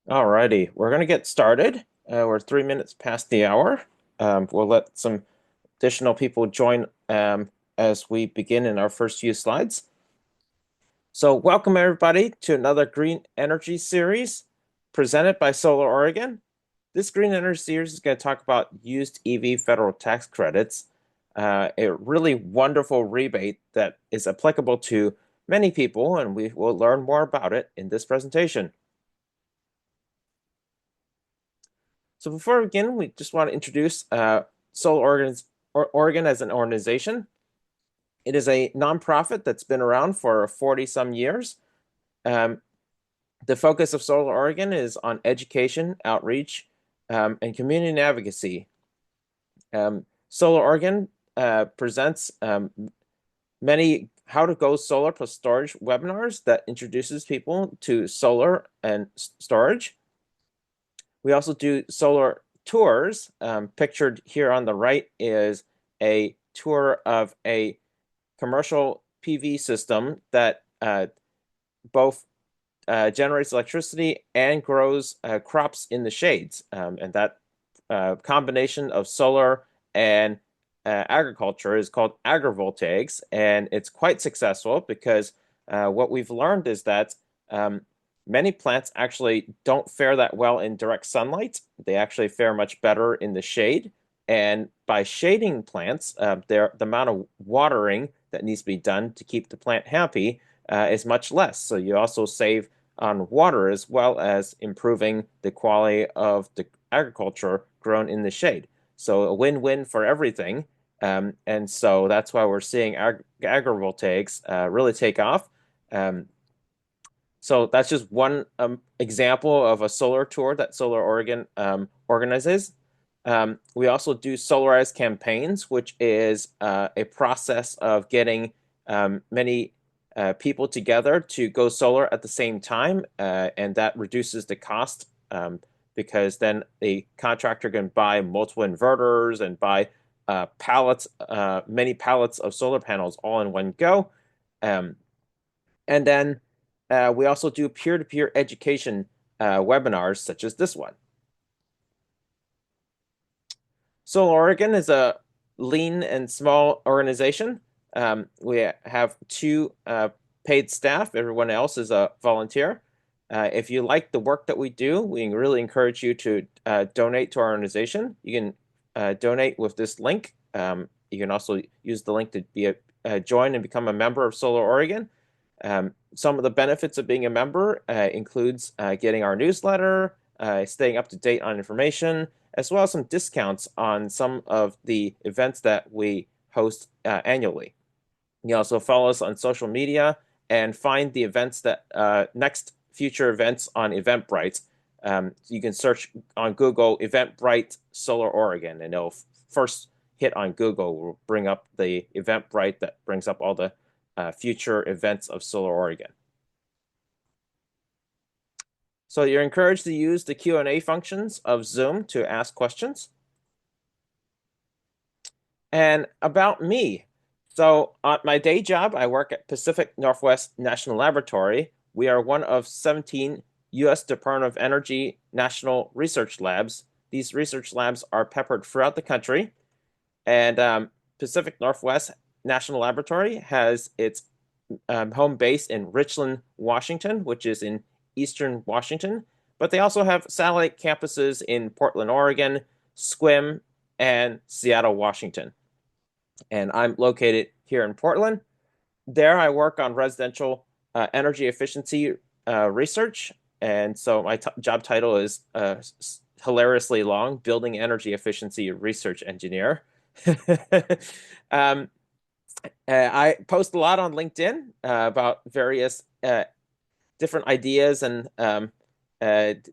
Alrighty, we're going to get started. We're 3 minutes past the hour. We'll let some additional people join as we begin in our first few slides. So, welcome everybody to another green energy series presented by Solar Oregon. This green energy series is going to talk about used EV federal tax credits, a really wonderful rebate that is applicable to many people, and we will learn more about it in this presentation. So before we begin, we just want to introduce Oregon as an organization. It is a nonprofit that's been around for 40 some years. Um, the focus of Solar Oregon is on education, outreach, and community advocacy. Solar Oregon presents many how to go solar plus storage webinars that introduces people to solar and storage. We also do solar tours. Pictured here on the right is a tour of a commercial PV system that both generates electricity and grows crops in the shades. And that combination of solar and agriculture is called agrivoltaics, and it's quite successful because what we've learned is that many plants actually don't fare that well in direct sunlight. They actually fare much better in the shade. And by shading plants, the amount of watering that needs to be done to keep the plant happy is much less. So you also save on water as well as improving the quality of the agriculture grown in the shade. So a win-win for everything. And so that's why we're seeing agrivoltaics really take off. So that's just one example of a solar tour that Solar Oregon organizes. We also do solarized campaigns, which is a process of getting many people together to go solar at the same time, and that reduces the cost because then a contractor can buy multiple inverters and buy many pallets of solar panels all in one go. Um, and then we also do peer-to-peer education webinars such as this one. Solar Oregon is a lean and small organization. We have two paid staff. Everyone else is a volunteer. If you like the work that we do, we really encourage you to donate to our organization. You can donate with this link. You can also use the link to be join and become a member of Solar Oregon. Some of the benefits of being a member includes getting our newsletter, staying up to date on information, as well as some discounts on some of the events that we host annually. You also follow us on social media and find the events that next future events on Eventbrite. You can search on Google Eventbrite Solar Oregon, and it'll first hit on Google will bring up the Eventbrite that brings up all the future events of Solar Oregon. So you're encouraged to use the Q&A functions of Zoom to ask questions. And about me. So on my day job, I work at Pacific Northwest National Laboratory. We are one of 17 U.S. Department of Energy national research labs. These research labs are peppered throughout the country. And Pacific Northwest National Laboratory has its home base in Richland, Washington, which is in eastern Washington. But they also have satellite campuses in Portland, Oregon, Sequim, and Seattle, Washington. And I'm located here in Portland. There, I work on residential energy efficiency research. And so my job title is hilariously long, Building Energy Efficiency Research Engineer. um, I post a lot on LinkedIn about various different ideas and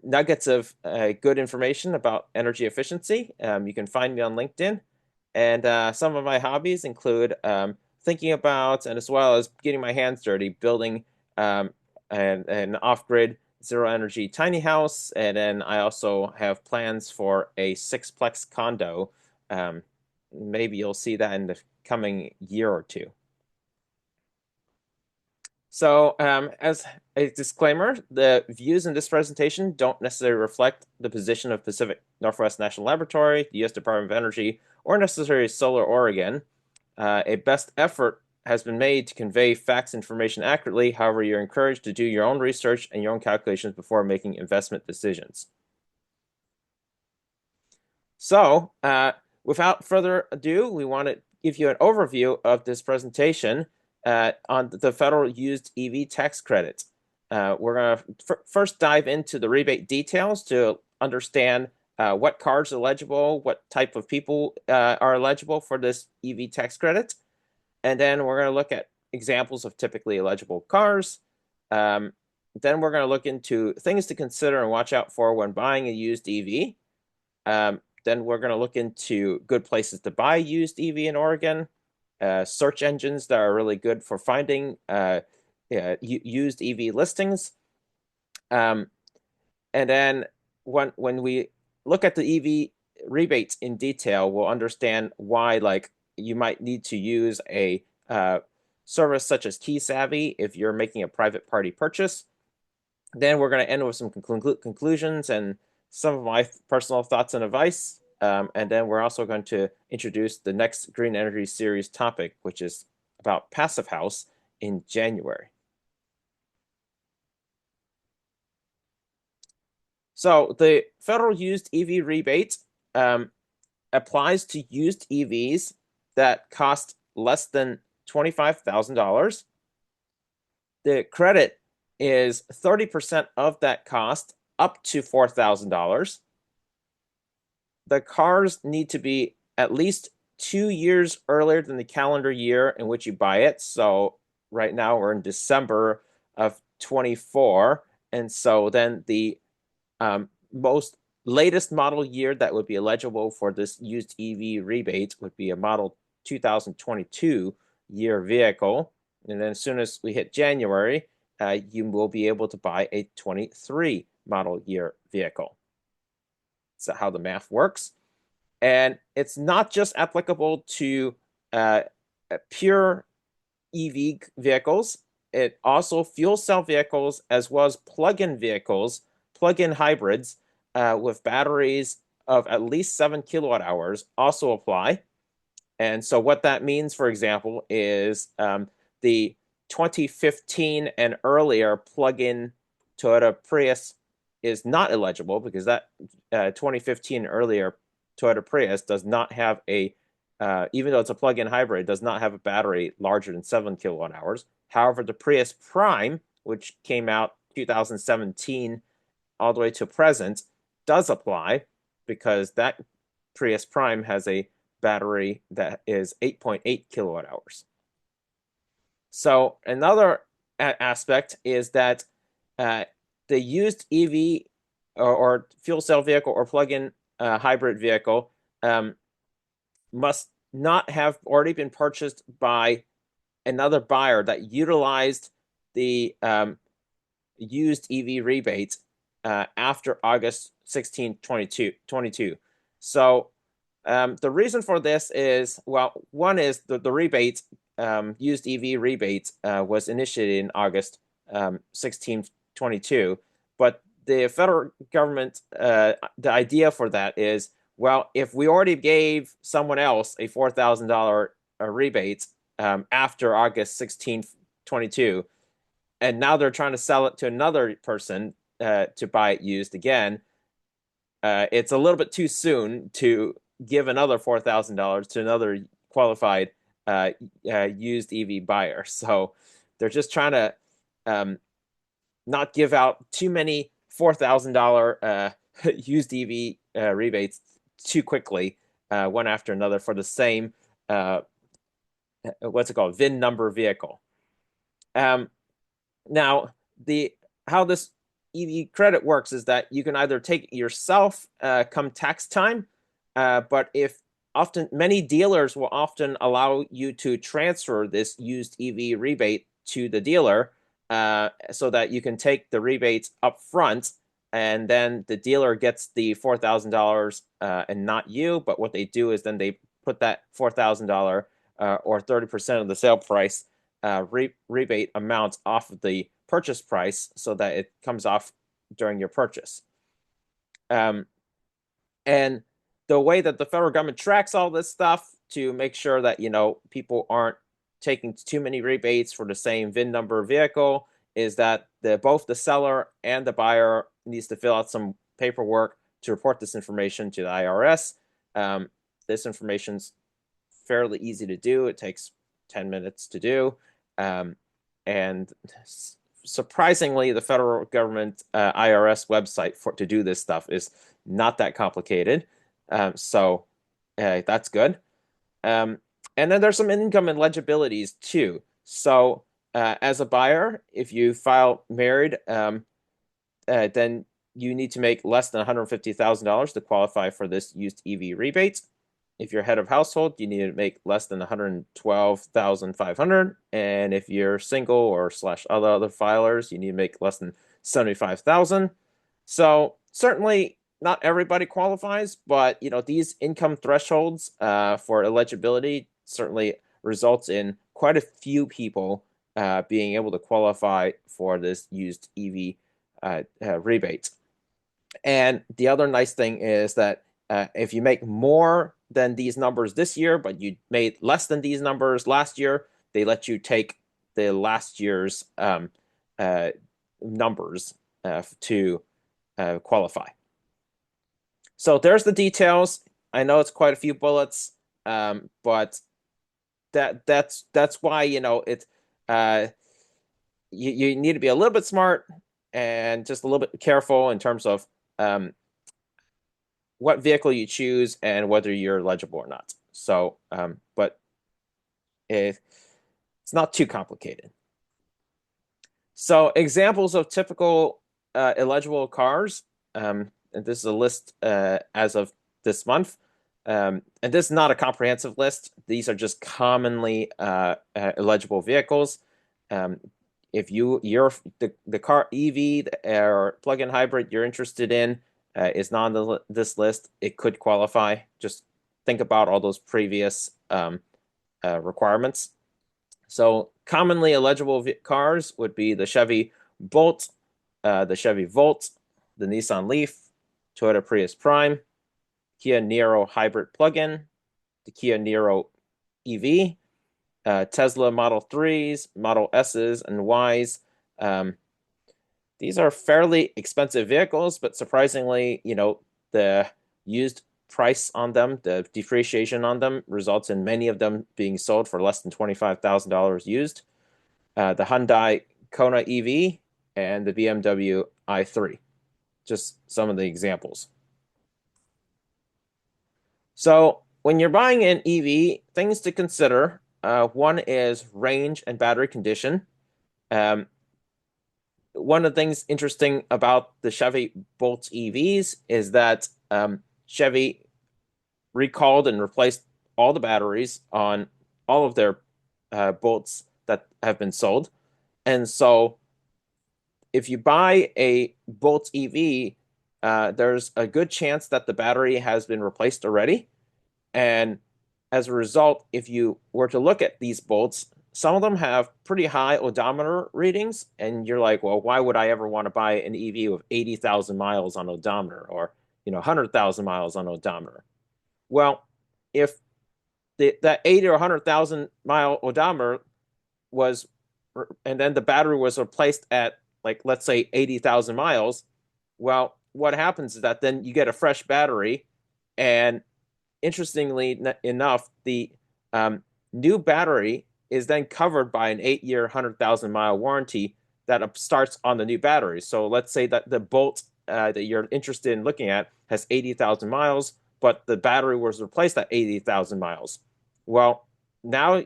nuggets of good information about energy efficiency. You can find me on LinkedIn. And some of my hobbies include thinking about and as well as getting my hands dirty, building an off-grid zero energy tiny house. And then I also have plans for a sixplex condo. Maybe you'll see that in the coming year or two. So, as a disclaimer, the views in this presentation don't necessarily reflect the position of Pacific Northwest National Laboratory, the U.S. Department of Energy, or necessarily Solar Oregon. A best effort has been made to convey facts information accurately. However, you're encouraged to do your own research and your own calculations before making investment decisions. So, without further ado, we want to give you an overview of this presentation on the federal used EV tax credit. We're going to first dive into the rebate details to understand what cars are eligible, what type of people are eligible for this EV tax credit. And then we're going to look at examples of typically eligible cars. Then we're going to look into things to consider and watch out for when buying a used EV. Then we're going to look into good places to buy used EV in Oregon, search engines that are really good for finding used EV listings. And then when we look at the EV rebates in detail, we'll understand why you might need to use a service such as KeySavvy if you're making a private party purchase. Then we're going to end with some conclusions and some of my personal thoughts and advice. And then we're also going to introduce the next Green Energy Series topic, which is about Passive House in January. So the federal used EV rebate applies to used EVs that cost less than $25,000. The credit is 30% of that cost up to $4,000. The cars need to be at least 2 years earlier than the calendar year in which you buy it. So right now we're in December of 24. And so then the most latest model year that would be eligible for this used EV rebate would be a model 2022 year vehicle. And then as soon as we hit January, you will be able to buy a 23 model year vehicle. That's how the math works. And it's not just applicable to pure EV vehicles. It also fuel cell vehicles as well as plug-in vehicles, plug-in hybrids with batteries of at least 7 kilowatt hours also apply. And so what that means, for example, is the 2015 and earlier plug-in Toyota Prius is not eligible because that 2015 and earlier Toyota Prius does not have a, even though it's a plug-in hybrid, does not have a battery larger than 7 kilowatt hours. However, the Prius Prime, which came out 2017 all the way to present, does apply because that Prius Prime has a battery that is 8.8 kilowatt hours. So another aspect is that the used EV or fuel cell vehicle or plug-in hybrid vehicle must not have already been purchased by another buyer that utilized the used EV rebate after August 16, 2022. So the reason for this is, well, one is the rebate, used EV rebate was initiated in August 16, 2022, but the federal government, the idea for that is, well, if we already gave someone else a $4,000 rebate after August 16th, 22, and now they're trying to sell it to another person to buy it used again, it's a little bit too soon to give another $4,000 to another qualified used EV buyer. So they're just trying to not give out too many $4,000 used EV rebates too quickly, one after another for the same what's it called, VIN number vehicle. Now, how this EV credit works is that you can either take it yourself come tax time, but many dealers will often allow you to transfer this used EV rebate to the dealer so that you can take the rebates up front, and then the dealer gets the $4,000 and not you. But what they do is then they put that $4,000 or 30% of the sale price rebate amount off of the purchase price so that it comes off during your purchase. And the way that the federal government tracks all this stuff to make sure that, people aren't taking too many rebates for the same VIN number vehicle is that both the seller and the buyer needs to fill out some paperwork to report this information to the IRS. This information's fairly easy to do. It takes 10 minutes to do. And surprisingly, the federal government IRS website to do this stuff is not that complicated. So that's good. And then there's some income eligibilities too. So as a buyer, if you file married, then you need to make less than $150,000 to qualify for this used EV rebate. If you're head of household, you need to make less than $112,500, and if you're single or / other filers, you need to make less than $75,000. So certainly not everybody qualifies, but these income thresholds for eligibility certainly results in quite a few people being able to qualify for this used EV rebate. And the other nice thing is that if you make more than these numbers this year, but you made less than these numbers last year, they let you take the last year's numbers to qualify. So there's the details. I know it's quite a few bullets, but that's why it's you need to be a little bit smart and just a little bit careful in terms of what vehicle you choose and whether you're eligible or not. So, but it's not too complicated. So examples of typical eligible cars, and this is a list as of this month. And this is not a comprehensive list. These are just commonly eligible vehicles. If you're the car EV or plug-in hybrid you're interested in is not on this list, it could qualify. Just think about all those previous requirements. So commonly eligible cars would be the Chevy Bolt, the Chevy Volt, the Nissan Leaf, Toyota Prius Prime, Kia Niro Hybrid Plug-in, the Kia Niro EV, Tesla Model 3s, Model S's, and Ys. These are fairly expensive vehicles, but surprisingly, the used price on them, the depreciation on them, results in many of them being sold for less than $25,000 used. The Hyundai Kona EV and the BMW i3. Just some of the examples. So when you're buying an EV, things to consider. One is range and battery condition. One of the things interesting about the Chevy Bolt EVs is that Chevy recalled and replaced all the batteries on all of their Bolts that have been sold. And so if you buy a Bolt EV, there's a good chance that the battery has been replaced already. And as a result, if you were to look at these Bolts, some of them have pretty high odometer readings, and you're like, well, why would I ever want to buy an EV with 80,000 miles on odometer or 100,000 miles on odometer? Well, if that 80 or 100,000 mile odometer was, and then the battery was replaced at let's say 80,000 miles, well, what happens is that then you get a fresh battery, and interestingly enough, the new battery is then covered by an 8-year, 100,000 mile warranty that starts on the new battery. So let's say that the Bolt that you're interested in looking at has 80,000 miles, but the battery was replaced at 80,000 miles. Well, now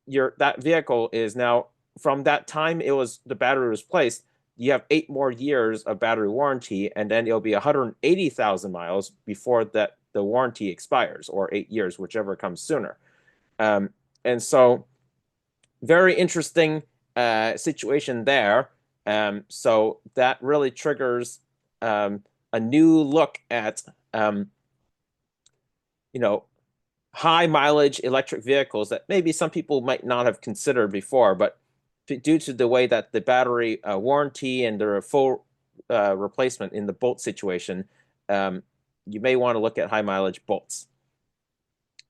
that vehicle is now, from that time the battery was placed, you have 8 more years of battery warranty, and then it'll be 180,000 miles before the warranty expires, or 8 years, whichever comes sooner. And so very interesting situation there. So that really triggers a new look at high mileage electric vehicles that maybe some people might not have considered before, but due to the way that the battery warranty and their full replacement in the Bolt situation, um, you may want to look at high mileage Bolts.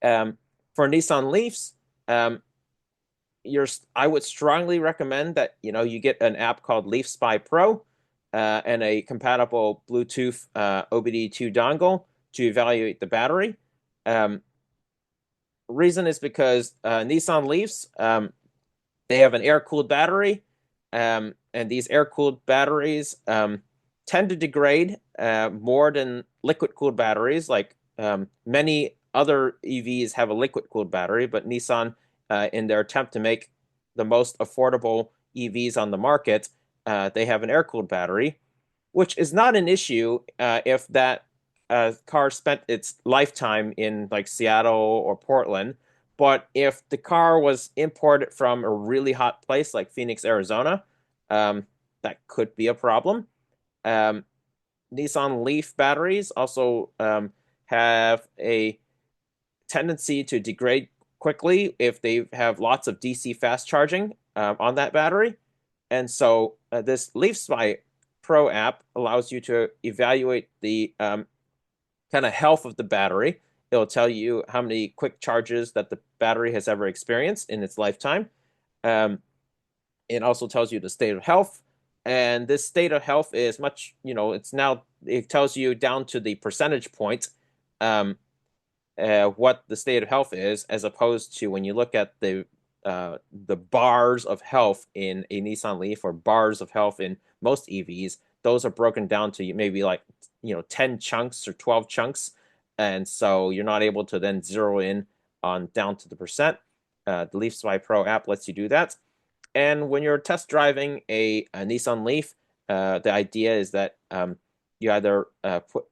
For Nissan Leafs, um, I would strongly recommend that you get an app called Leaf Spy Pro and a compatible Bluetooth OBD2 dongle to evaluate the battery. Reason is because Nissan Leafs, they have an air-cooled battery, and these air-cooled batteries tend to degrade more than liquid-cooled batteries. Like many other EVs have a liquid-cooled battery, but Nissan, in their attempt to make the most affordable EVs on the market, they have an air-cooled battery, which is not an issue if that car spent its lifetime in like Seattle or Portland. But if the car was imported from a really hot place like Phoenix, Arizona, that could be a problem. Um, Nissan Leaf batteries also have a tendency to degrade quickly if they have lots of DC fast charging on that battery. And so this Leaf Spy Pro app allows you to evaluate the kind of health of the battery. It'll tell you how many quick charges that the battery has ever experienced in its lifetime. Um, it also tells you the state of health. And this state of health is much, it tells you down to the percentage point what the state of health is, as opposed to when you look at the bars of health in a Nissan Leaf or bars of health in most EVs. Those are broken down to maybe like 10 chunks or 12 chunks, and so you're not able to then zero in on down to the percent. The Leaf Spy Pro app lets you do that. And when you're test driving a Nissan Leaf, the idea is that you either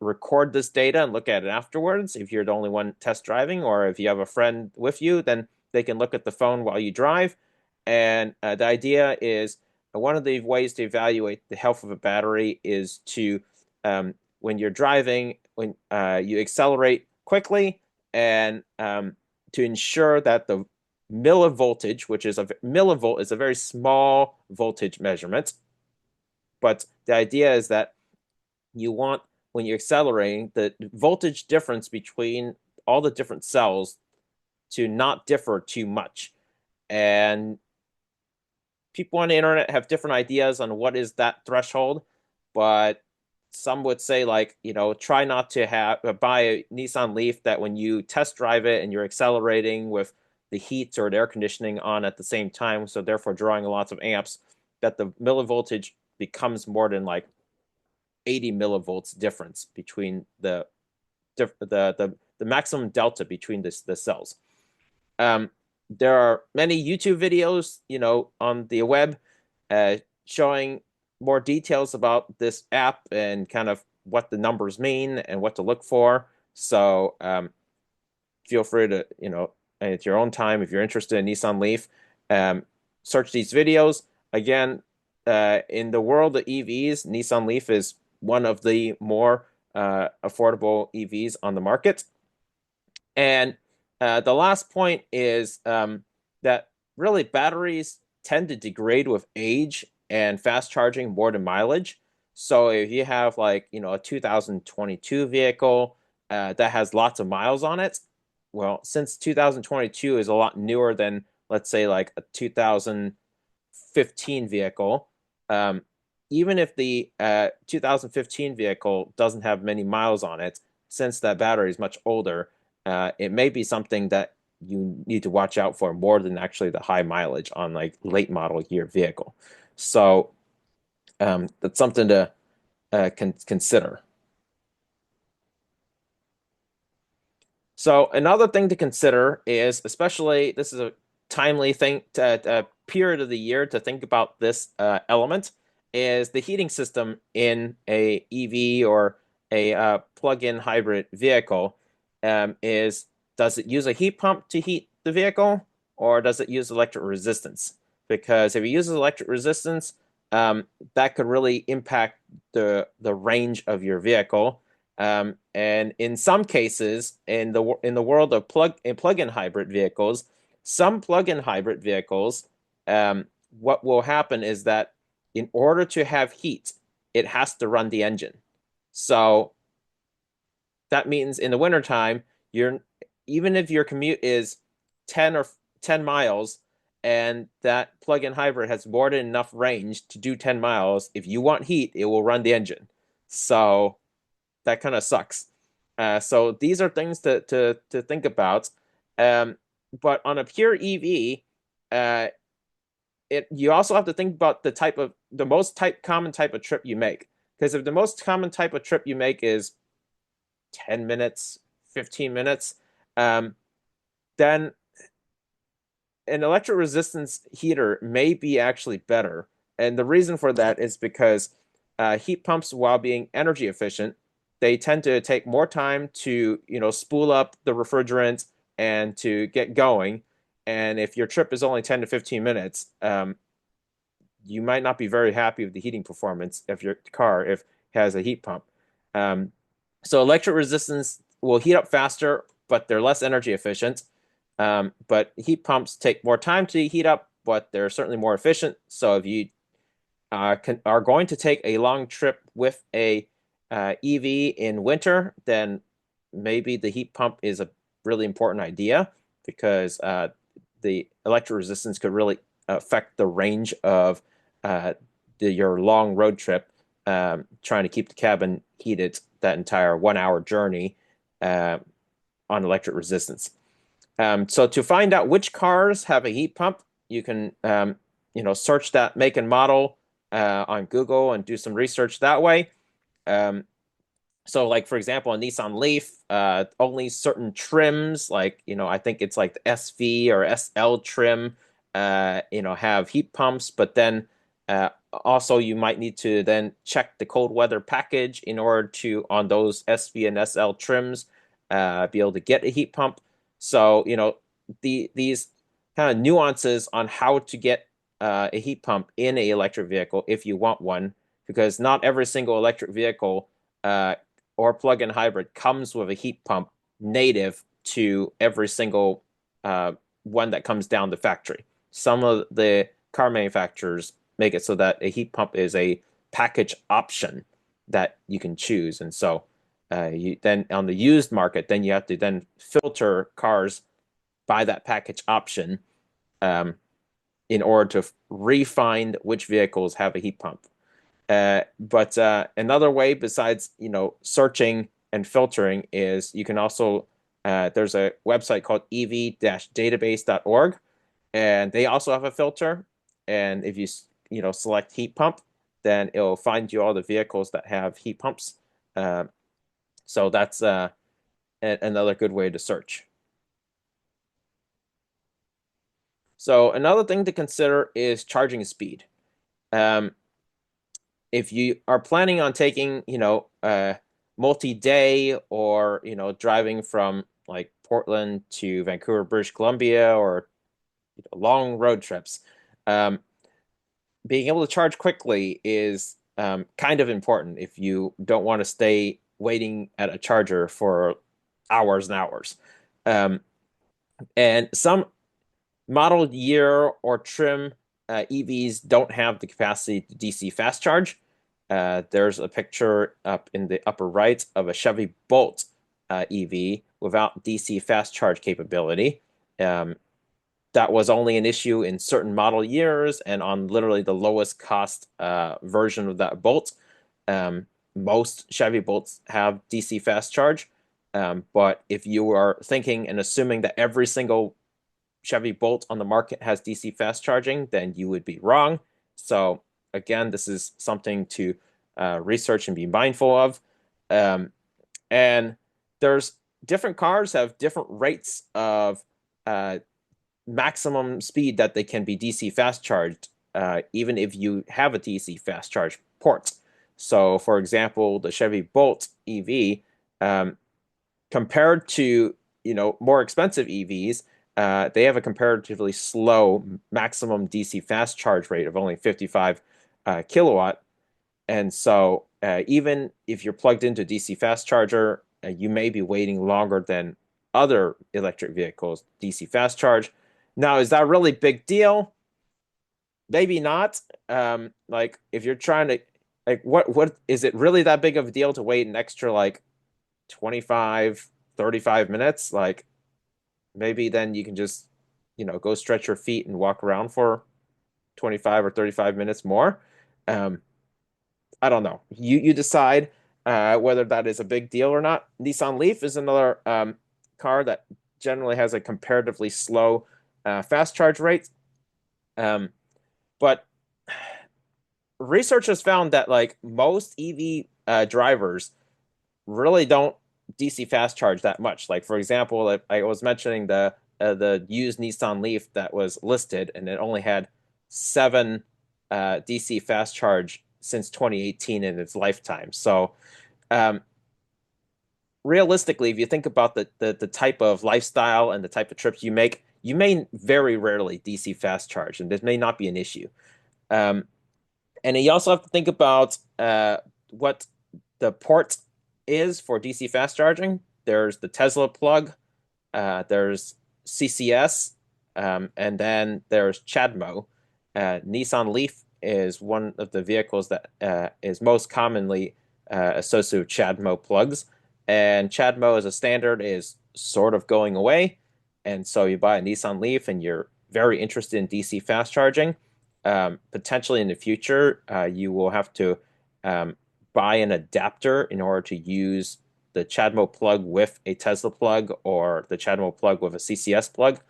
record this data and look at it afterwards if you're the only one test driving, or if you have a friend with you, then they can look at the phone while you drive. And the idea is one of the ways to evaluate the health of a battery is to, when you're driving, when you accelerate quickly, and to ensure that the millivoltage, which is a millivolt, is a very small voltage measurement. But the idea is that you want, when you're accelerating, the voltage difference between all the different cells to not differ too much. And people on the internet have different ideas on what is that threshold, but some would say, like, try not to buy a Nissan Leaf that when you test drive it and you're accelerating with the heat or the air conditioning on at the same time, so therefore drawing lots of amps, that the millivoltage becomes more than like 80 millivolts difference between the maximum delta between the cells. There are many YouTube videos, on the web, showing more details about this app and kind of what the numbers mean and what to look for. So feel free to, at your own time, if you're interested in Nissan Leaf, search these videos. Again, in the world of EVs, Nissan Leaf is one of the more affordable EVs on the market. And the last point is that really batteries tend to degrade with age and fast charging more than mileage. So if you have like, a 2022 vehicle that has lots of miles on it, well, since 2022 is a lot newer than, let's say, like a 2015 vehicle, even if the 2015 vehicle doesn't have many miles on it, since that battery is much older, it may be something that you need to watch out for more than actually the high mileage on like late model year vehicle. So that's something to consider. So another thing to consider is, especially this is a timely thing, period of the year to think about this element, is the heating system in a EV or a plug-in hybrid vehicle. Does it use a heat pump to heat the vehicle, or does it use electric resistance? Because if it uses electric resistance, that could really impact the range of your vehicle. And in some cases, in the world of plug-in hybrid vehicles, some plug-in hybrid vehicles, what will happen is that in order to have heat, it has to run the engine. So that means in the wintertime, you're even if your commute is 10 miles and that plug-in hybrid has more than enough range to do 10 miles, if you want heat, it will run the engine. So that kind of sucks. So these are things to think about. Um, but on a pure EV, uh, you also have to think about the most common type of trip you make. Because if the most common type of trip you make is 10 minutes, 15 minutes, um, then an electric resistance heater may be actually better. And the reason for that is because heat pumps, while being energy efficient, they tend to take more time to, spool up the refrigerant and to get going. And if your trip is only 10 to 15 minutes, you might not be very happy with the heating performance of your car if it has a heat pump. Um, so electric resistance will heat up faster, but they're less energy efficient. But heat pumps take more time to heat up, but they're certainly more efficient. So if you are going to take a long trip with a EV in winter, then maybe the heat pump is a really important idea because the electric resistance could really affect the range of uh, your long road trip, trying to keep the cabin heated that entire 1 hour journey uh, on electric resistance. So to find out which cars have a heat pump, you can search that make and model on Google and do some research that way. Um, so like for example, a Nissan Leaf, only certain trims, like I think it's like the SV or SL trim, have heat pumps, but then also you might need to then check the cold weather package in order to on those SV and SL trims be able to get a heat pump. So these kind of nuances on how to get a heat pump in a electric vehicle if you want one, because not every single electric vehicle or plug-in hybrid comes with a heat pump native to every single one that comes down the factory. Some of the car manufacturers make it so that a heat pump is a package option that you can choose. And so you then on the used market, then you have to then filter cars by that package option um, in order to refine which vehicles have a heat pump. But another way besides, searching and filtering is you can also there's a website called ev-database.org, and they also have a filter. And if you select heat pump, then it'll find you all the vehicles that have heat pumps. Uh, so that's another good way to search. So another thing to consider is charging speed. Um, if you are planning on taking, multi-day or, driving from like Portland to Vancouver, British Columbia, or long road trips, um, being able to charge quickly is kind of important if you don't want to stay waiting at a charger for hours and hours. Um, and some model year or trim EVs don't have the capacity to DC fast charge. There's a picture up in the upper right of a Chevy Bolt EV without DC fast charge capability. That was only an issue in certain model years and on literally the lowest cost version of that Bolt. Most Chevy Bolts have DC fast charge. But if you are thinking and assuming that every single Chevy Bolt on the market has DC fast charging, then you would be wrong. So again, this is something to research and be mindful of. And there's different cars have different rates of uh, maximum speed that they can be DC fast charged, even if you have a DC fast charge port. So, for example, the Chevy Bolt EV, compared to more expensive EVs, they have a comparatively slow maximum DC fast charge rate of only 55 kilowatt. And so even if you're plugged into DC fast charger, you may be waiting longer than other electric vehicles DC fast charge. Now, is that a really big deal? Maybe not. Like if you're trying to like what is it really that big of a deal to wait an extra like 25, 35 minutes? Like maybe then you can just, go stretch your feet and walk around for 25 or 35 minutes more. Um, I don't know. You decide whether that is a big deal or not. Nissan Leaf is another car that generally has a comparatively slow fast charge rate. Um, but research has found that like most EV drivers really don't DC fast charge that much. Like for example, I was mentioning the used Nissan Leaf that was listed, and it only had 7 DC fast charge since 2018 in its lifetime. So um, realistically, if you think about the type of lifestyle and the type of trips you make, you may very rarely DC fast charge, and this may not be an issue. Um, and you also have to think about what the port is for DC fast charging. There's the Tesla plug, there's CCS, and then there's CHAdeMO. Nissan Leaf is one of the vehicles that is most commonly associated with CHAdeMO plugs. And CHAdeMO as a standard is sort of going away. And so you buy a Nissan Leaf and you're very interested in DC fast charging. Potentially in the future, you will have to buy an adapter in order to use the CHAdeMO plug with a Tesla plug or the CHAdeMO plug with a CCS plug.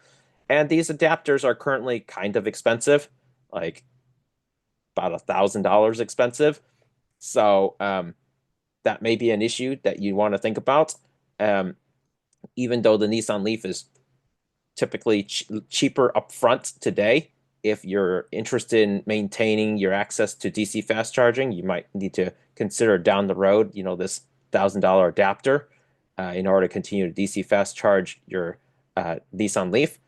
And these adapters are currently kind of expensive, like about $1,000 expensive. So that may be an issue that you want to think about. Um, Even though the Nissan Leaf is typically cheaper upfront today, if you're interested in maintaining your access to DC fast charging, you might need to consider down the road, this $1,000 adapter in order to continue to DC fast charge your Nissan Leaf.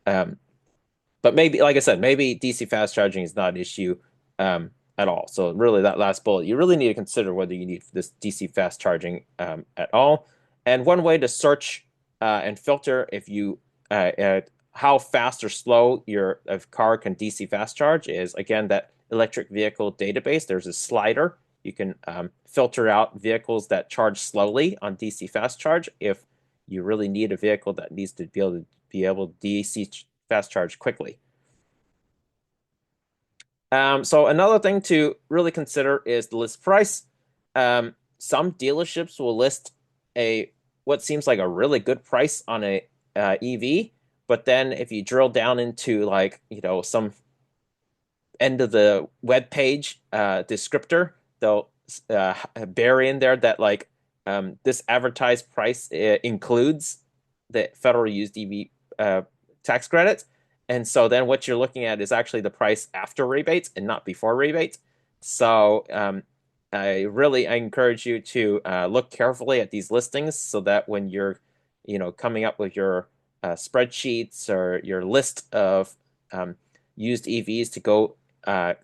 Um, but maybe, like I said, maybe DC fast charging is not an issue at all. So really, that last bullet, you really need to consider whether you need this DC fast charging at all. And one way to search and filter if you how fast or slow your car can DC fast charge is again that electric vehicle database. There's a slider. You can filter out vehicles that charge slowly on DC fast charge if you really need a vehicle that needs to be able to DC fast charge quickly. So another thing to really consider is the list price. Some dealerships will list a what seems like a really good price on a EV, but then if you drill down into like some end of the web page descriptor, they'll bury in there that like this advertised price includes the federal used EV tax credits. And so then what you're looking at is actually the price after rebates and not before rebates. So I encourage you to look carefully at these listings so that when you're, coming up with your spreadsheets or your list of used EVs to go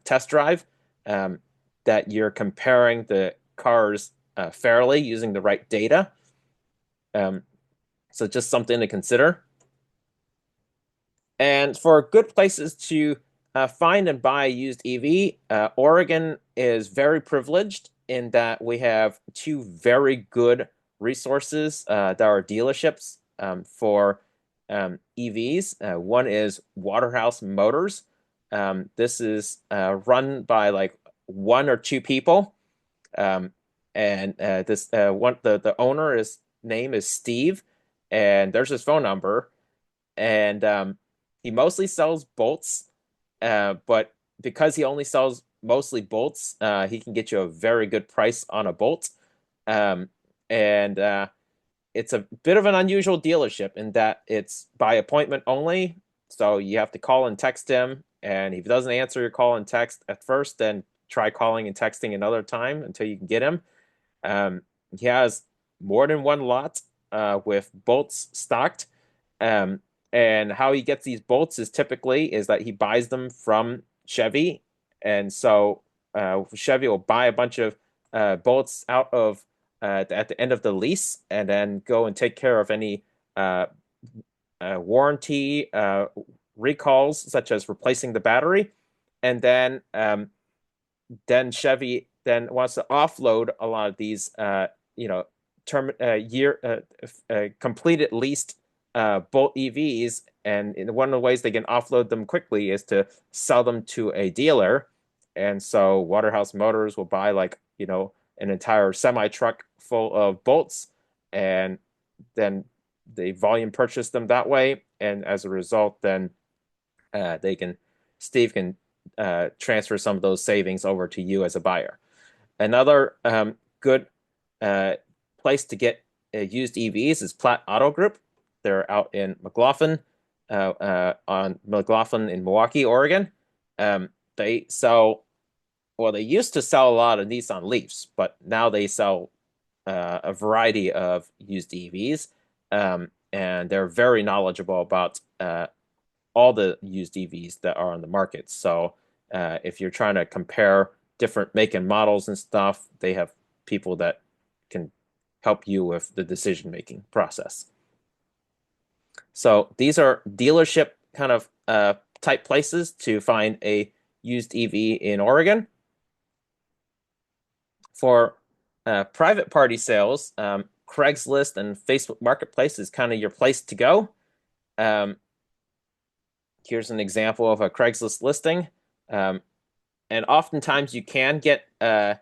test drive, that you're comparing the cars fairly using the right data. So just something to consider. And for good places to find and buy a used EV, Oregon is very privileged in that we have 2 very good resources that are dealerships for EVs. One is Waterhouse Motors. This is run by like 1 or 2 people, and this one the owner name is Steve, and there's his phone number, and he mostly sells bolts, but because he only sells mostly bolts, he can get you a very good price on a bolt. Um, and it's a bit of an unusual dealership in that it's by appointment only. So you have to call and text him. And if he doesn't answer your call and text at first, then try calling and texting another time until you can get him. He has more than 1 lot with bolts stocked. And how he gets these bolts is typically is that he buys them from Chevy. And so Chevy will buy a bunch of bolts out of at the end of the lease, and then go and take care of any warranty recalls, such as replacing the battery, and then Chevy then wants to offload a lot of these term year completed leased Bolt EVs, and one of the ways they can offload them quickly is to sell them to a dealer. And so Waterhouse Motors will buy an entire semi truck full of bolts, and then they volume purchase them that way. And as a result, then Steve can transfer some of those savings over to you as a buyer. Another good place to get used EVs is Platt Auto Group. They're out in McLaughlin, on McLaughlin in Milwaukee, Oregon. They used to sell a lot of Nissan Leafs, but now they sell a variety of used EVs, and they're very knowledgeable about all the used EVs that are on the market. So if you're trying to compare different make and models and stuff, they have people that can help you with the decision-making process. So these are dealership kind of type places to find a used EV in Oregon. For private party sales, Craigslist and Facebook Marketplace is kind of your place to go. Here's an example of a Craigslist listing. And oftentimes you can get a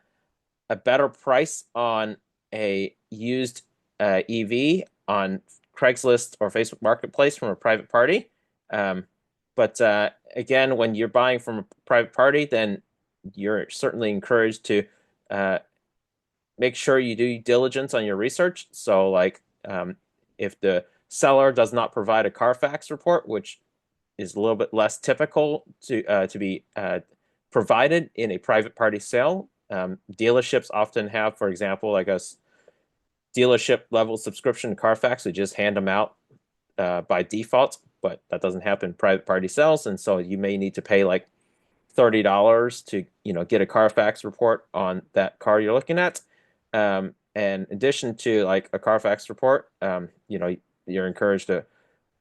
better price on a used EV on Craigslist or Facebook Marketplace from a private party. But again, when you're buying from a private party, then you're certainly encouraged to make sure you do diligence on your research. So if the seller does not provide a Carfax report, which is a little bit less typical to be provided in a private party sale. Dealerships often have, for example, like a dealership level subscription to Carfax. They just hand them out by default, but that doesn't happen in private party sales. And so you may need to pay like $30 to get a Carfax report on that car you're looking at. And in addition to like a Carfax report, you're encouraged to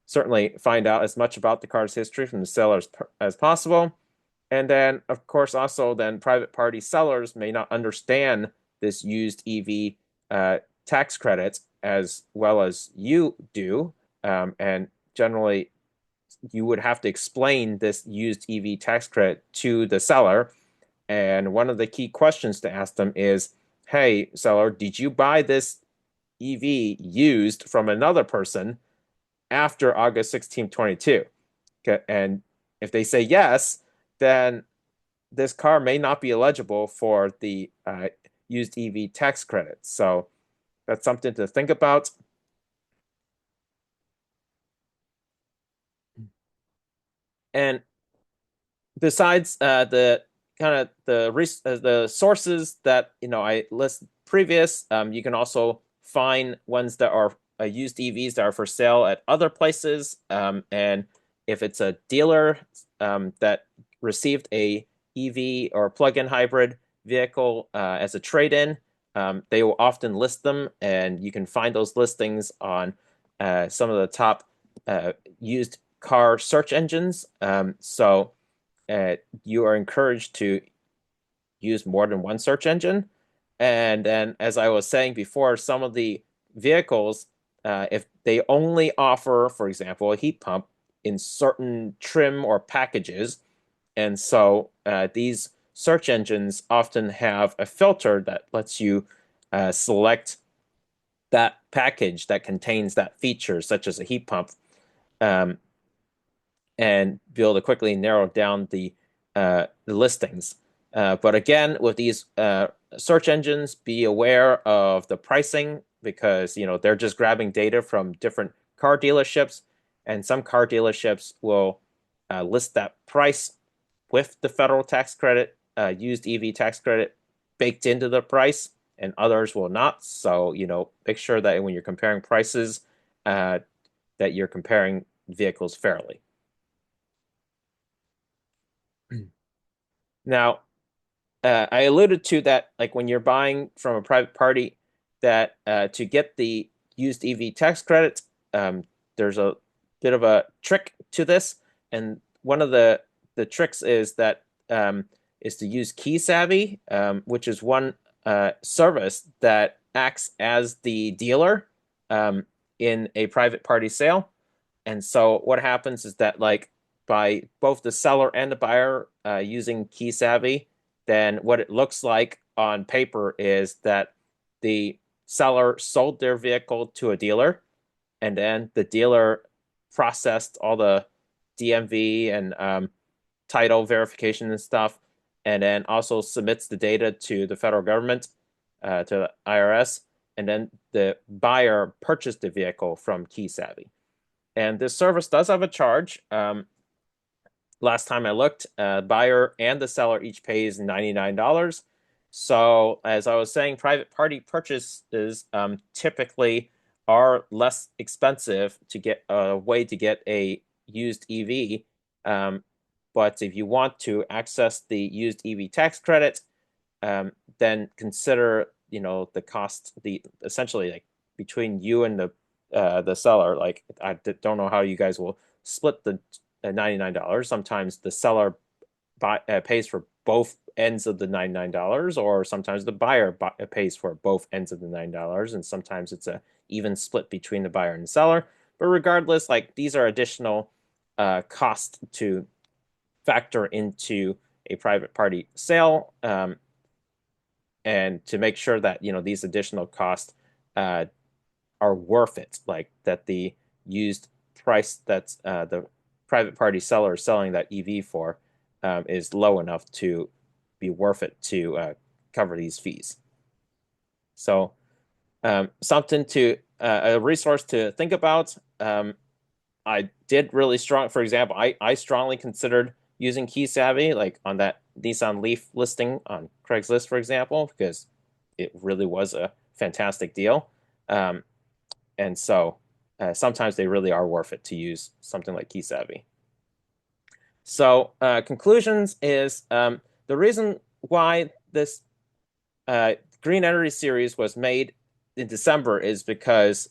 certainly find out as much about the car's history from the seller as possible. And then, of course, also then private party sellers may not understand this used EV tax credits as well as you do. And generally, you would have to explain this used EV tax credit to the seller. And one of the key questions to ask them is, hey, seller, did you buy this EV used from another person after August 16, 22? Okay. And if they say yes, then this car may not be eligible for the used EV tax credit. So that's something to think about. And besides the kind of the sources that I list previous, you can also find ones that are used EVs that are for sale at other places. And if it's a dealer that received a EV or plug-in hybrid vehicle as a trade-in, they will often list them, and you can find those listings on some of the top used car search engines. So you are encouraged to use more than one search engine. And then, as I was saying before, some of the vehicles, if they only offer, for example, a heat pump in certain trim or packages, and so these search engines often have a filter that lets you select that package that contains that feature, such as a heat pump, and be able to quickly narrow down the listings. But again, with these search engines, be aware of the pricing, because they're just grabbing data from different car dealerships, and some car dealerships will list that price with the federal tax credit, used EV tax credit baked into the price, and others will not. So make sure that when you're comparing prices, that you're comparing vehicles fairly. Now, I alluded to that, like when you're buying from a private party, that to get the used EV tax credit, there's a bit of a trick to this, and one of the tricks is that is to use KeySavvy, which is one service that acts as the dealer um, in a private party sale. And so what happens is that like by both the seller and the buyer using KeySavvy, then what it looks like on paper is that the seller sold their vehicle to a dealer, and then the dealer processed all the DMV and title verification and stuff, and then also submits the data to the federal government, to the IRS, and then the buyer purchased the vehicle from KeySavvy. And this service does have a charge. Last time I looked, buyer and the seller each pays $99. So, as I was saying, private party purchases typically are less expensive to get a way to get a used EV. But if you want to access the used EV tax credit, then consider, the cost, the essentially like between you and the seller. Like I don't know how you guys will split the $99. Sometimes the seller pays for both ends of the $99, or sometimes the buyer pays for both ends of the $9, and sometimes it's a even split between the buyer and the seller. But regardless, like these are additional costs to factor into a private party sale, and to make sure that these additional costs uh, are worth it, like that the used price that's the private party seller is selling that EV for is low enough to be worth it to cover these fees. So something to a resource to think about. I did really strong, for example, I strongly considered using KeySavvy, like on that Nissan Leaf listing on Craigslist, for example, because it really was a fantastic deal. Um, and so sometimes they really are worth it to use something like KeySavvy. So conclusions is the reason why this Green Energy Series was made in December is because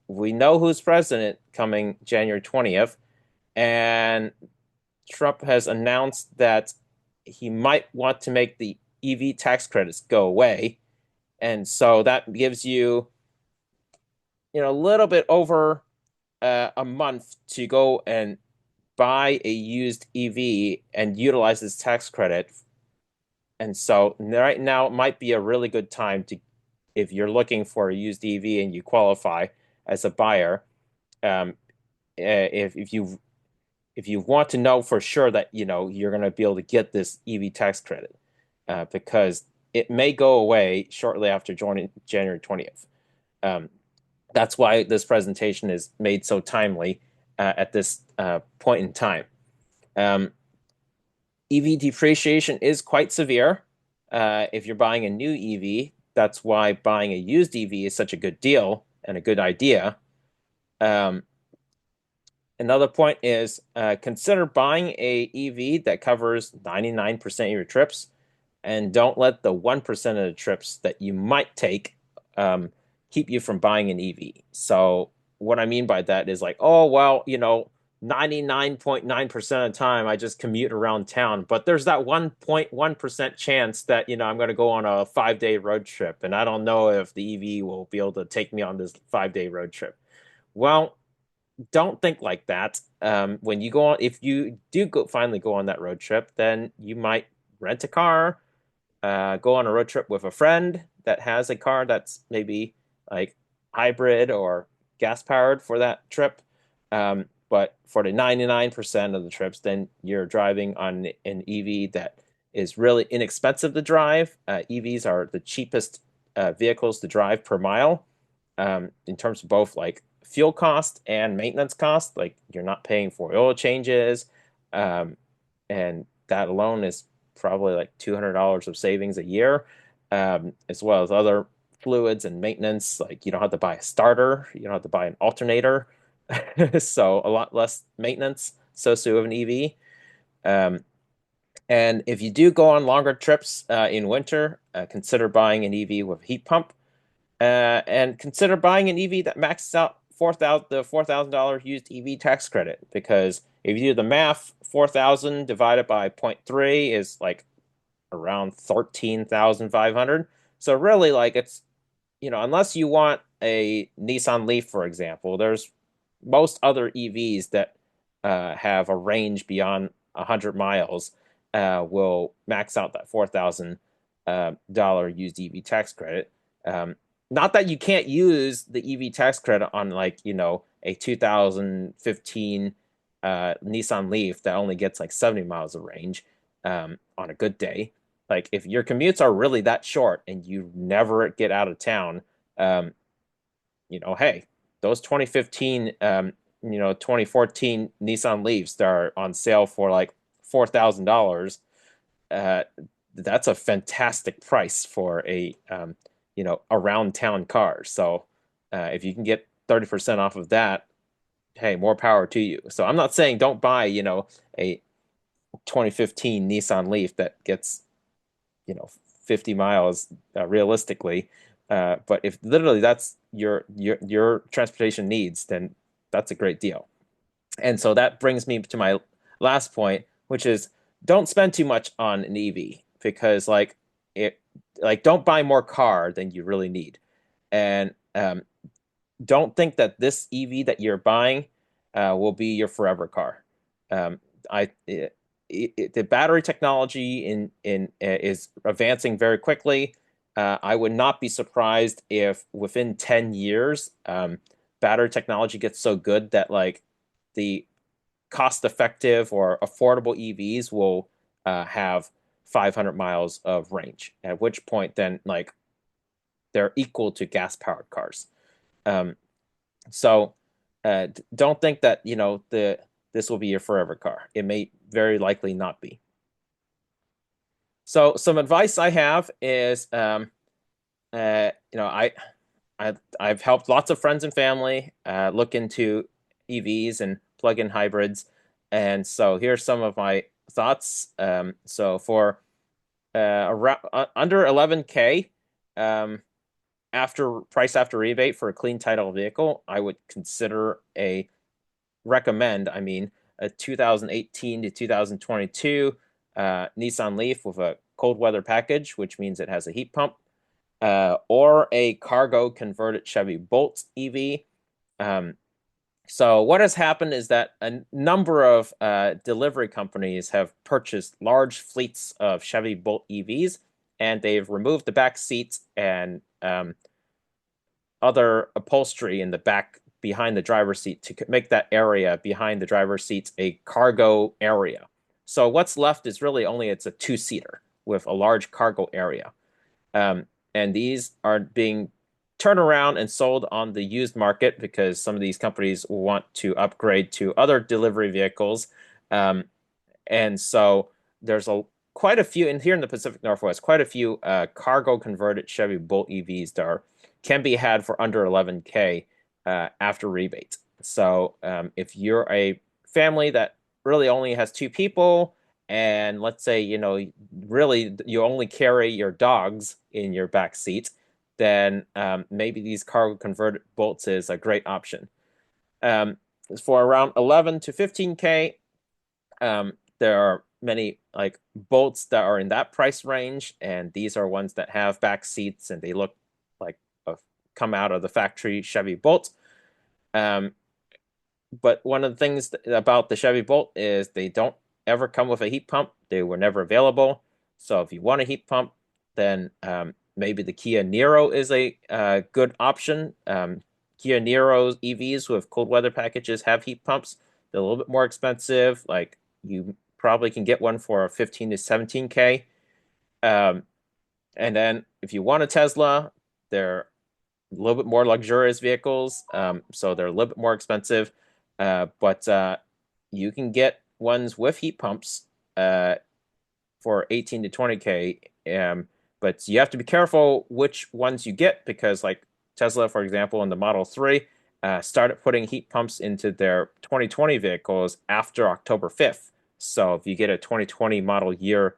we know who's president coming January 20th, and Trump has announced that he might want to make the EV tax credits go away. And so that gives you, a little bit over a month to go and buy a used EV and utilize this tax credit. And so right now might be a really good time to, if you're looking for a used EV and you qualify as a buyer, if you want to know for sure that you're going to be able to get this EV tax credit, because it may go away shortly after joining January 20th. That's why this presentation is made so timely at this point in time. EV depreciation is quite severe if you're buying a new EV. That's why buying a used EV is such a good deal and a good idea. Another point is consider buying a EV that covers 99% of your trips, and don't let the 1% of the trips that you might take keep you from buying an EV. So what I mean by that is like, oh, well, 99.9% of the time I just commute around town, but there's that 1.1% chance that, I'm going to go on a 5-day road trip, and I don't know if the EV will be able to take me on this 5-day road trip. Well, don't think like that. When you go on, if you do finally go on that road trip, then you might rent a car, go on a road trip with a friend that has a car that's maybe like hybrid or gas powered for that trip. But for the 99% of the trips, then you're driving on an EV that is really inexpensive to drive. EVs are the cheapest vehicles to drive per mile, in terms of both like fuel cost and maintenance cost. Like you're not paying for oil changes, and that alone is probably like $200 of savings a year, as well as other fluids and maintenance. Like you don't have to buy a starter, you don't have to buy an alternator, so a lot less maintenance associated with an EV. And if you do go on longer trips in winter, consider buying an EV with a heat pump, and consider buying an EV that maxes out $4,000 used EV tax credit. Because if you do the math, 4,000 divided by zero point 0.3 is like around 13,500. So really, like it's unless you want a Nissan Leaf, for example, there's most other EVs that have a range beyond 100 miles will max out that $4,000 used EV tax credit. Not that you can't use the EV tax credit on like, a 2015 Nissan Leaf that only gets like 70 miles of range on a good day. Like if your commutes are really that short and you never get out of town, um, hey, those 2015, 2014 Nissan Leafs that are on sale for like $4,000. Uh, that's a fantastic price for a around town car. So if you can get 30% off of that, hey, more power to you. So I'm not saying don't buy, a 2015 Nissan Leaf that gets 50 miles realistically. But if literally that's your transportation needs, then that's a great deal. And so that brings me to my last point, which is don't spend too much on an EV because it don't buy more car than you really need. And don't think that this EV that you're buying will be your forever car. Um, I the battery technology in is advancing very quickly. I would not be surprised if within 10 years, battery technology gets so good that like the cost-effective or affordable EVs will have 500 miles of range. At which point, then like they're equal to gas-powered cars. Um, so don't think that this will be your forever car. It may very likely not be. So some advice I have is, I've helped lots of friends and family look into EVs and plug-in hybrids, and so here's some of my thoughts. So for around under 11K, um, after rebate for a clean title vehicle, I would recommend, I mean, a 2018 to 2022 Nissan Leaf with a cold weather package, which means it has a heat pump, or a cargo converted Chevy Bolt EV. So what has happened is that a number of delivery companies have purchased large fleets of Chevy Bolt EVs, and they've removed the back seats and other upholstery in the back behind the driver's seat to make that area behind the driver's seats a cargo area. So what's left is really only it's a two-seater with a large cargo area. And these are being turned around and sold on the used market because some of these companies want to upgrade to other delivery vehicles. Um, and so there's quite a few, and here in the Pacific Northwest, quite a few cargo converted Chevy Bolt EVs that can be had for under 11K after rebate. So if you're a family that really only has two people, and let's say, really you only carry your dogs in your back seat, then maybe these cargo converted bolts is a great option. For around 11 to 15K, there are many like bolts that are in that price range, and these are ones that have back seats and they look like come out of the factory Chevy Bolt. But one of the things about the Chevy Bolt is they don't ever come with a heat pump. They were never available. So if you want a heat pump, then maybe the Kia Niro is a good option. Kia Niro EVs with cold weather packages have heat pumps. They're a little bit more expensive. Like you probably can get one for 15 to 17K. And then if you want a Tesla, they're a little bit more luxurious vehicles. So they're a little bit more expensive. But you can get ones with heat pumps for 18 to 20K. But you have to be careful which ones you get because, like Tesla, for example, in the Model 3, started putting heat pumps into their 2020 vehicles after October 5th. So if you get a 2020 model year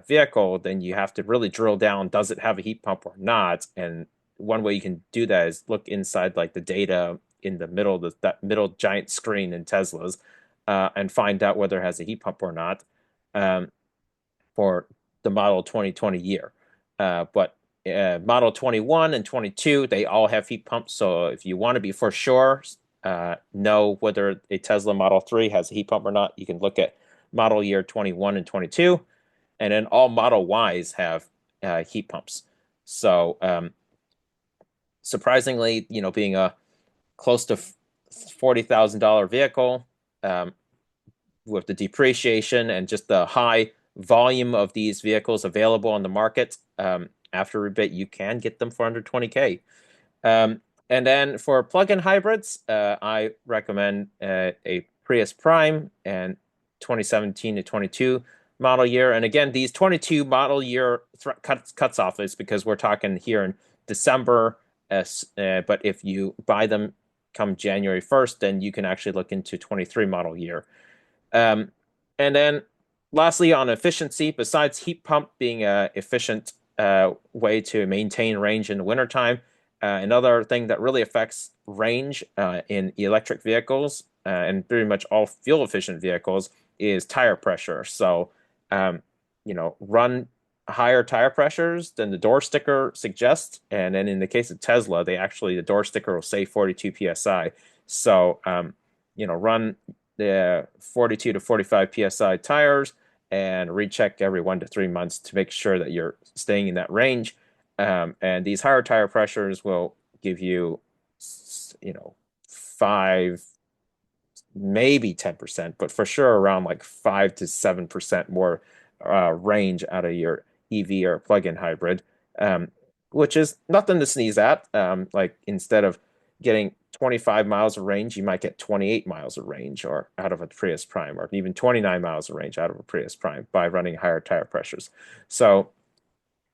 vehicle, then you have to really drill down, does it have a heat pump or not? And one way you can do that is look inside like the data in the middle, that middle giant screen in Teslas, and find out whether it has a heat pump or not um, for the model 2020 year. But Model 21 and 22, they all have heat pumps. So if you want to be for sure, know whether a Tesla Model 3 has a heat pump or not, you can look at model year 21 and 22. And then all Model Ys have heat pumps. So surprisingly, being a close to $40,000 vehicle, um, with the depreciation and just the high volume of these vehicles available on the market, after rebate, you can get them for under 20K. And then for plug-in hybrids, I recommend a Prius Prime and 2017 to 22 model year. And again, these 22 model year cuts off is because we're talking here in December. But if you buy them come January 1st, then you can actually look into 23 model year. Um, and then lastly, on efficiency, besides heat pump being an efficient way to maintain range in the wintertime, another thing that really affects range in electric vehicles and pretty much all fuel efficient vehicles is tire pressure. So, run higher tire pressures than the door sticker suggests. And then in the case of Tesla, the door sticker will say 42 psi. So, run the 42 to 45 psi tires and recheck every 1 to 3 months to make sure that you're staying in that range. And these higher tire pressures will give you, 5, maybe 10%, but for sure around like 5 to 7% more range out of your EV or plug-in hybrid, which is nothing to sneeze at. Like instead of getting 25 miles of range, you might get 28 miles of range or out of a Prius Prime, or even 29 miles of range out of a Prius Prime by running higher tire pressures. So,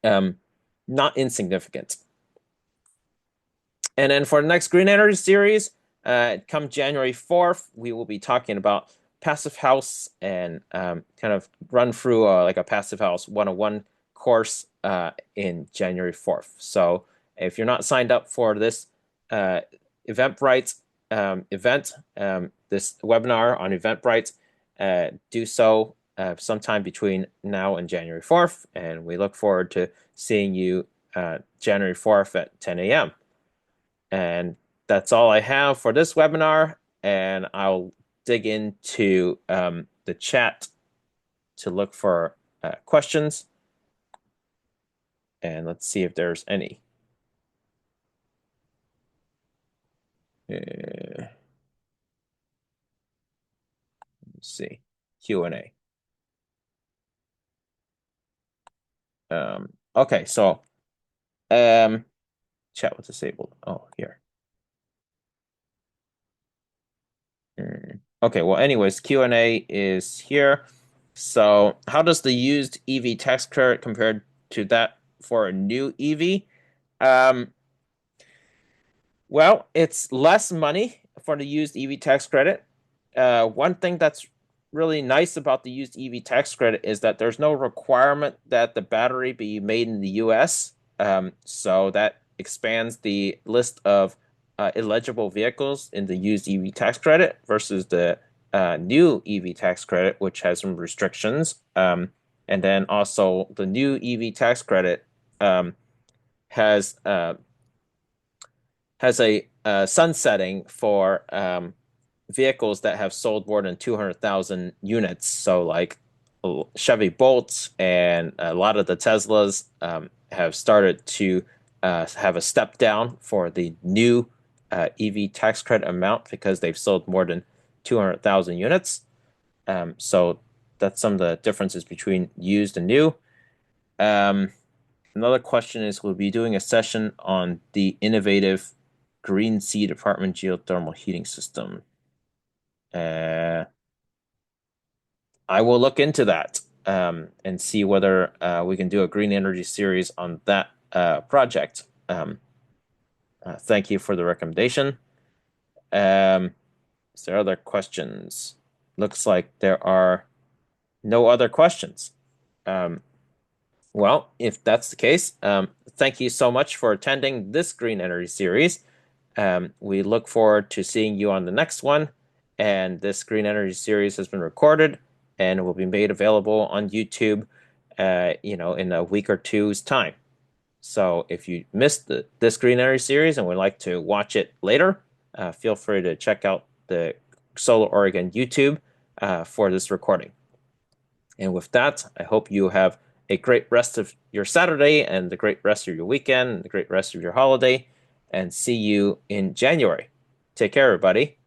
not insignificant. And then for the next Green Energy series, come January 4th, we will be talking about Passive House and kind of run through like a Passive House 101 course in January 4th. So if you're not signed up for this Eventbrite event, this webinar on Eventbrite, do so sometime between now and January 4th. And we look forward to seeing you January 4th at 10 a.m. And that's all I have for this webinar. And I'll dig into the chat to look for questions. And let's see if there's any. Let's see. Q&A. Okay, so chat was disabled. Oh, here. Okay, well, anyways, Q&A is here. So how does the used EV tax credit compare to that for a new EV? Well, it's less money for the used EV tax credit. One thing that's really nice about the used EV tax credit is that there's no requirement that the battery be made in the US. So that expands the list of eligible vehicles in the used EV tax credit versus the new EV tax credit, which has some restrictions. And then also the new EV tax credit has a sunsetting for vehicles that have sold more than 200,000 units. So like Chevy Bolts and a lot of the Teslas have started to have a step down for the new EV tax credit amount because they've sold more than 200,000 units. So that's some of the differences between used and new. Another question is, we'll be doing a session on the innovative Green Seed apartment geothermal heating system. I will look into that and see whether we can do a green energy series on that project. Thank you for the recommendation. Is there other questions? Looks like there are No other questions. Um, well, if that's the case, thank you so much for attending this Green Energy series. We look forward to seeing you on the next one. And this Green Energy series has been recorded and will be made available on YouTube, in a week or two's time. So if you missed this Green Energy series and would like to watch it later, feel free to check out the Solar Oregon YouTube for this recording. And with that, I hope you have a great rest of your Saturday and the great rest of your weekend and the great rest of your holiday, and see you in January. Take care, everybody.